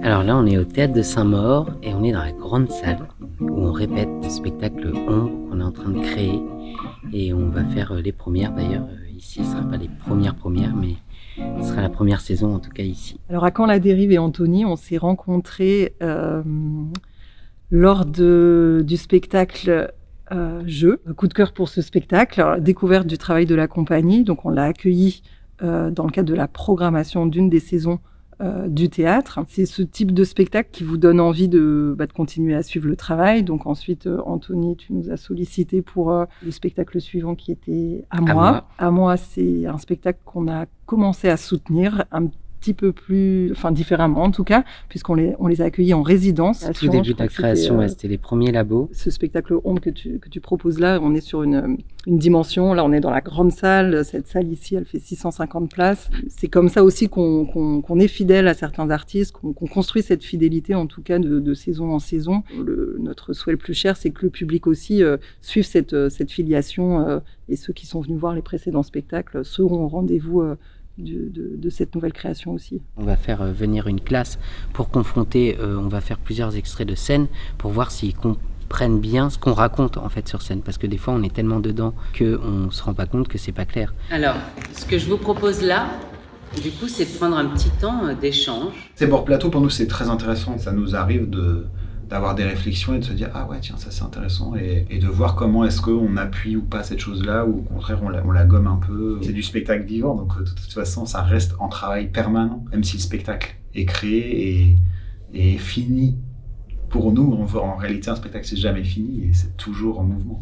Alors là, on est au Théâtre de Saint-Maur et on est dans la grande salle où on répète le spectacle Ombre qu'on est en train de créer. Et on va faire les premières d'ailleurs. Ici, ce ne sera pas les premières, mais ce sera la première saison en tout cas ici. Alors à Caen la Dérive et Anthony, on s'est rencontrés lors du spectacle Jeu. Coup de cœur pour ce spectacle, alors, découverte du travail de la compagnie. Donc on l'a accueilli dans le cadre de la programmation d'une des saisons du théâtre. C'est ce type de spectacle qui vous donne envie de continuer à suivre le travail. Donc ensuite, Anthony, tu nous as sollicité pour le spectacle suivant qui était À moi. À moi, c'est un spectacle qu'on a commencé à soutenir un petit peu plus, différemment en tout cas, puisqu'on les a accueillis en résidence. Tout début de la création, c'était les premiers labos. Ce spectacle Ombre que tu proposes là, on est sur une dimension. Là, on est dans la grande salle. Cette salle ici, elle fait 650 places. C'est comme ça aussi qu'on est fidèle à certains artistes, qu'on construit cette fidélité, en tout cas, de saison en saison. Notre souhait le plus cher, c'est que le public aussi suive cette filiation. Et ceux qui sont venus voir les précédents spectacles seront au rendez-vous de cette nouvelle création aussi. On va faire venir une classe pour confronter, on va faire plusieurs extraits de scène pour voir s'ils comprennent bien ce qu'on raconte en fait sur scène, parce que des fois on est tellement dedans qu'on ne se rend pas compte que c'est pas clair. Alors, ce que je vous propose là, du coup, c'est de prendre un petit temps d'échange. C'est bord plateau, pour nous c'est très intéressant, ça nous arrive d'avoir des réflexions et de se dire ah ouais tiens ça c'est intéressant et de voir comment est-ce qu'on appuie ou pas cette chose-là ou au contraire on la gomme un peu. C'est du spectacle vivant donc de toute façon ça reste en travail permanent même si le spectacle est créé et fini. Pour nous en réalité un spectacle c'est jamais fini et c'est toujours en mouvement.